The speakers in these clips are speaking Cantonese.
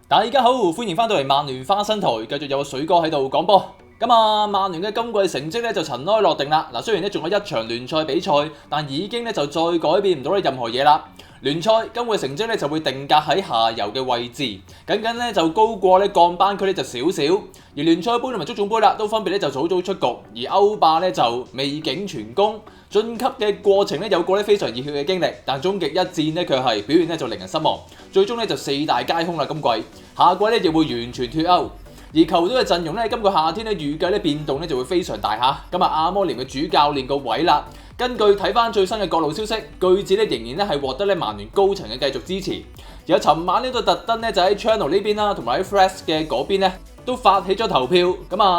大家好，歡迎翻到嚟曼聯花生台，繼續有個水哥喺度講波。曼聯嘅今季成績咧就塵埃落定啦。雖然咧仲有一場聯賽比賽，但已經咧就再改變唔到任何嘢啦。聯賽今季成績咧就會定格喺下游嘅位置，僅僅咧就高過咧降班區咧就少少。而聯賽杯同埋足總杯啦，都分別咧就早早出局，而歐霸咧就未竟全功。晉級嘅過程咧有個咧非常熱血嘅經歷，但終極一戰咧卻係表現咧就令人失望，最終咧就四大皆空啦。今季下季咧亦會完全脫歐。而球隊嘅陣容咧，今個夏天咧預計咧變動咧就會非常大嚇。阿摩連嘅主教練個位啦，根據睇翻最新嘅各路消息，據指咧仍然咧係獲得咧曼聯高層嘅繼續支持。而尋晚呢都特登咧就喺 Channel 呢邊啦，同埋喺 Fresh 嘅嗰邊咧都發起咗投票。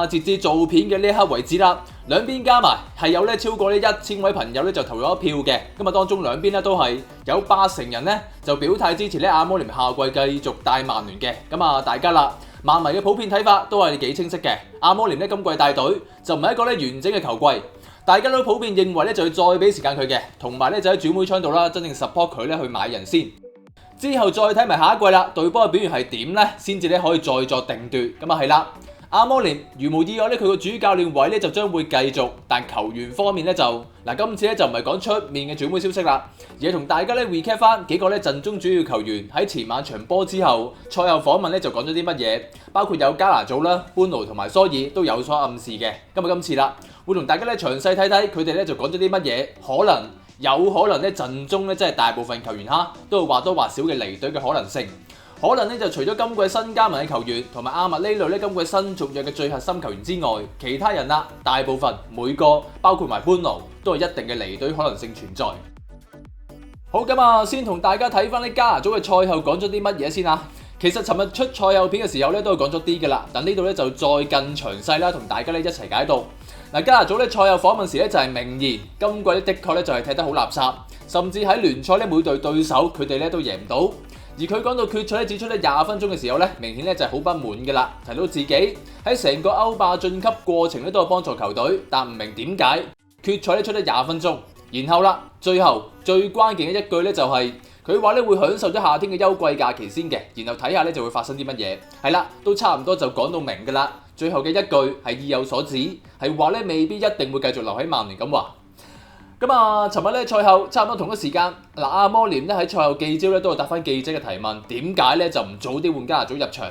截至做片嘅呢一刻為止啦，兩邊加埋係有咧超過呢1000位朋友咧就投咗一票嘅。當中兩邊咧都係有80%人咧就表態支持咧阿摩連下季繼續帶曼聯嘅。大家啦。曼迷嘅普遍睇法都係幾清晰嘅，阿摩連咧今季帶隊就唔係一個咧完整嘅球季，大家都普遍認為咧就要再俾時間佢嘅，同埋咧就喺轉會窗度啦，真正 support 佢咧去買人先，之後再睇埋下一季啦，隊波嘅表現係點咧，先至咧可以再作定奪。係啦，阿摩連如無意外咧，佢個主教練位咧就將會繼續，但球員方面咧就今次咧就唔係講出面嘅轉會消息啦，而係同大家咧 recap 翻幾個咧陣中主要球員喺前晚場波之後賽後訪問咧就講咗啲乜嘢，包括有加拿祖啦、班奴同埋蘇爾都有所暗示嘅。今次啦，會同大家咧詳細睇睇佢哋咧就講咗啲乜嘢，有可能咧陣中咧即係大部分球員都有或多或少嘅離隊嘅可能性。可能咧就除咗今季新加盟嘅球員同埋阿麥呢類咧今季新續約嘅最核心球員之外，其他人啦，大部分每個包括埋班奴都係一定嘅離隊可能性存在。好，先同大家睇翻啲加拿祖嘅賽後講咗啲乜嘢先啊。其實尋日出賽後片嘅時候咧都係講咗啲嘅啦，但呢度咧就再更詳細啦，同大家咧一齊解讀。加拿祖咧賽後訪問時咧就係明言，今季咧的確咧就係踢得好垃圾，甚至喺聯賽咧每隊對手佢哋咧都贏唔到。而佢講到決賽咧指出咧20分鐘嘅時候咧，明顯咧就係好不滿嘅啦，提到自己喺成個歐霸晉級過程咧都有幫助球隊，但唔明點解決賽咧出得20分鐘。然後啦，最後最關鍵嘅一句咧就係佢話咧會享受咗夏天嘅休季假期先嘅，然後睇下咧就會發生啲乜嘢。係啦，都差唔多就講到明㗎啦。最後嘅一句係意有所指，係話咧未必一定會繼續留喺曼聯咁話。尋日咧賽後差唔多同一時間，阿摩連咧喺賽後記招咧都有答翻記者嘅提問，點解咧就唔早啲換加拿祖入場？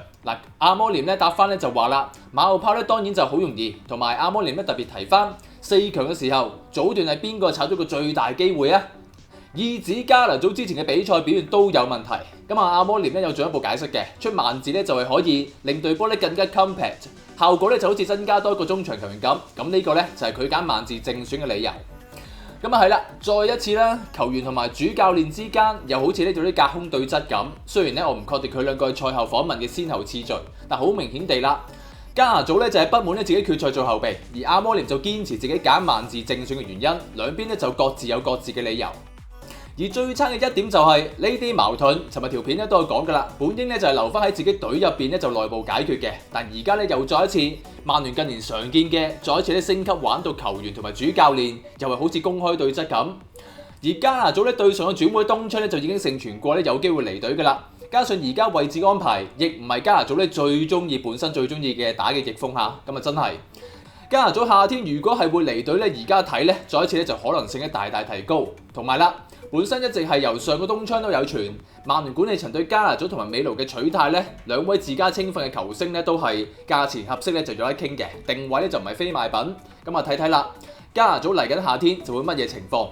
阿摩連咧答翻咧就話啦，馬後炮咧當然就好容易，同埋阿摩連咧特別提翻4強嘅時候，早段係邊個炒咗個最大機會啊？意指加拿祖之前嘅比賽表現都有問題。阿摩連咧有進一步解釋嘅，出萬字咧就係可以令隊波咧更加 compact， 效果咧就好似增加多一個中場球員咁。呢個咧就係佢揀萬字正選嘅理由。係啦，再一次啦，球員同埋主教練之間又好似呢度啲隔空對質咁。雖然咧我唔確定佢兩個賽後訪問嘅先後次序，但好明顯地啦，加拿祖咧就係不滿咧自己決賽做後備，而阿摩連就堅持自己揀萬字正選嘅原因，兩邊咧就各自有各自嘅理由。而最差嘅一點就係呢啲矛盾，尋日條片咧都有講㗎啦。本應咧就係留翻喺自己隊入邊咧就內部解決嘅，但而家咧又再一次，曼聯近年常見嘅，再一次咧升級玩到球員同埋主教練又係好似公開對質咁。而加拿祖咧對上嘅轉會東窗咧就已經盛傳過咧有機會離隊㗎啦。加上而家位置安排亦唔係加拿祖咧本身最中意嘅打嘅翼鋒嚇，真係加拿祖夏天如果係會離隊咧，而家睇咧再一次咧就可能性咧大大提高，同埋啦。本身一直係由上個冬窗都有傳，曼聯管理層對加拿祖同埋美奴嘅取態咧，兩位自家青訓嘅球星咧都係價錢合適咧就有得傾嘅，定位咧就唔係非賣品。睇睇啦，加拿祖嚟緊夏天就會乜嘢情況？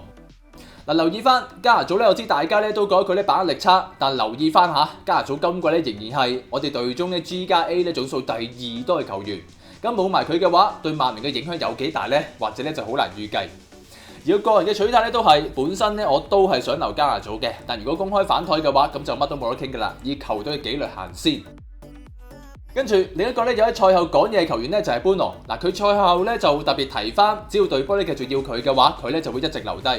留意翻加拿祖咧，我知大家咧都覺得佢咧把握力差，但留意翻下加拿祖今季咧仍然係我哋隊中咧 G+A 咧總數第2多嘅球員，冇埋佢嘅話，對曼聯嘅影響有幾大咧？或者咧就好難預計。而個人嘅取態咧都係本身咧我都係想留加拿祖嘅，但如果公開反台嘅話，咁就乜都冇得傾㗎啦，以球隊嘅紀律行先。跟住另一個咧有喺賽後講嘢嘅球員咧就係班奴，佢賽後咧就特別提翻，只要隊波咧繼續要佢嘅話，佢咧就會一直留低。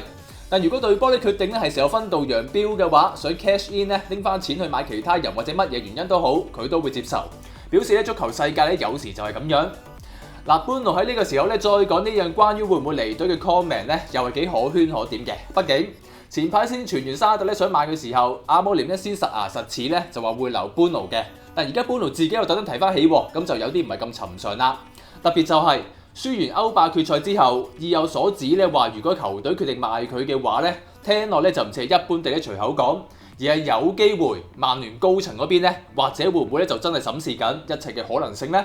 但如果隊波咧決定咧係時候分道揚鑣嘅話，想 cash in 咧拎翻錢去買其他人或者乜嘢原因都好，佢都會接受，表示咧足球世界咧有時就係咁樣。班奴喺呢個時候咧再講呢樣關於會唔會離隊嘅 comment 咧，又係幾可圈可點嘅。畢竟前排先傳完沙特咧想買嘅時候，阿摩連咧先實牙實齒咧就話會留班奴嘅。但而家般奴自己又特登提翻起，咁就有啲唔係咁尋常啦。特別就係輸完歐霸決賽之後，意有所指咧話，如果球隊決定賣佢嘅話咧，聽落咧就唔似係一般地咧隨口講，而係有機會曼聯高層嗰邊咧，或者會唔會咧就真係審視緊一切嘅可能性呢？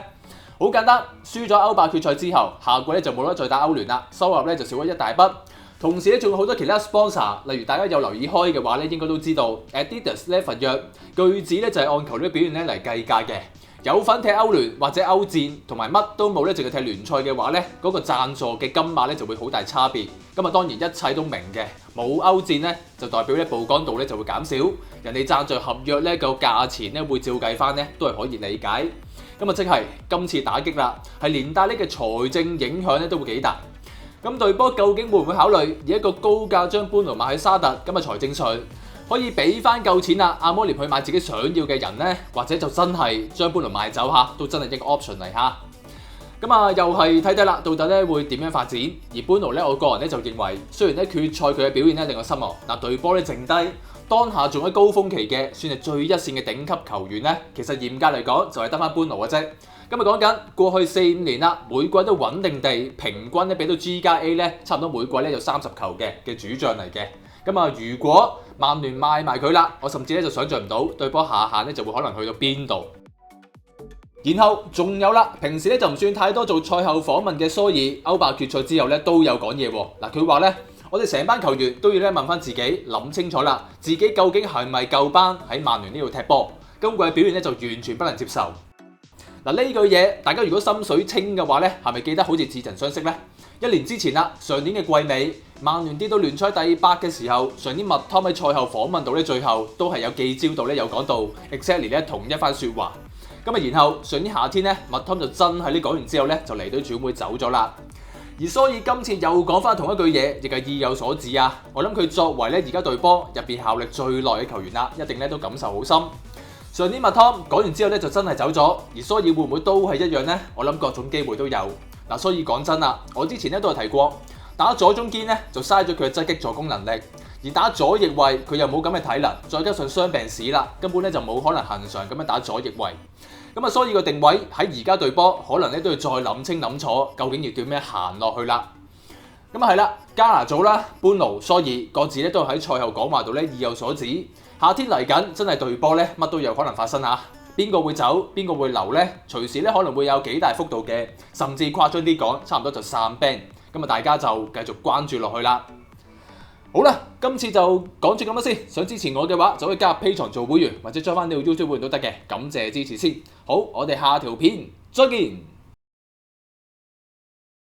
好簡單，輸咗歐霸決賽之後，下季咧就冇得再打歐聯啦，收入咧就少咗一大筆。同時咧仲有好多其他 sponsor， 例如大家有留意開嘅話咧，應該都知道 Adidas 咧份約據指咧就係按球隊表現咧嚟計價嘅。有份踢歐聯或者歐戰，同埋乜都冇咧，淨係踢聯賽嘅話咧，嗰個贊助嘅金額咧就會好大差別。咁啊當然一切都明嘅，冇歐戰咧就代表咧曝光度咧就會減少，人哋贊助合約咧個價錢咧會照計翻咧都係可以理解。咁啊即係今次打擊啦，係連帶呢嘅財政影響咧都會幾大。咁隊波究竟會唔會考慮以一個高價將般奴賣去沙特？咁啊財政上可以俾翻夠錢啦，阿摩連去買自己想要嘅人呢，或者就真係將般奴賣走嚇，都真係一個 option 嚟嚇。咁啊又係睇睇啦，到底咧會點樣發展？而般奴咧，我個人咧就認為，雖然咧決賽佢嘅表現咧令我失望，但隊波咧剩低當下仲喺高峰期嘅，算係最一線嘅頂級球員咧，其實嚴格嚟講就係得翻般奴嘅啫。今日講緊過去4-5年啦，每季都穩定地平均咧俾到 G+A 咧，差唔多每季咧有30球嘅主將嚟嘅。咁啊，如果曼聯賣埋佢啦，我甚至咧就想像唔到隊波下限咧就會可能去到邊度。然後仲有啦，平時咧就唔算太多做賽後訪問嘅蘇爾，歐霸決賽之後咧都有講嘢喎。嗱，佢話咧，我哋成班球員都要咧問翻自己，諗清楚啦，自己究竟係咪夠班喺曼聯呢度踢波？今季嘅表現咧就完全不能接受。嗱，呢句嘢，大家如果心水清嘅話咧，係咪記得好似似曾相識呢？1年之前啦，上年嘅季尾，曼聯跌到聯賽第8嘅時候，上年麥湯喺賽後訪問到咧，最後都係有記招到咧，有講到 exactly 咧同一番説話。咁啊，然後上年夏天咧，麥湯就真係呢講完之後咧，就離隊轉會走咗啦。而所以今次又講翻同一句嘢，亦係意有所指啊！我諗佢作為咧而家隊波入邊效力最耐嘅球員啦，一定咧都感受好深。上年麥湯講完之後咧就真係走咗，而所以會唔會都係一樣呢？我諗各種機會都有。嗱，所以講真啦，我之前咧都有提過，打左中堅咧就嘥咗佢嘅側擊助攻能力，而打左翼位佢又冇咁嘅體能，再加上傷病史啦，根本咧就冇可能恆常咁樣打左翼位。咁啊，所以個定位喺而家隊波可能咧都要再諗清諗楚，究竟要點樣行落去啦。咁啊係啦，加拿祖啦、般奴、蘇爾各自咧都喺賽後講話度咧意有所指。夏天嚟緊，真係隊波咧乜都有可能發生啊！邊個會走，邊個會留呢？隨時咧可能會有幾大幅度嘅，甚至誇張啲講，差唔多就散兵。咁啊，大家就繼續關注落去啦。好啦，今次就講住咁多先。想支持我嘅話，就可以加入 Patreon 做會員，或者 join 翻呢個 YouTube 會員都得嘅。感謝支持先。好，我哋下條片再見。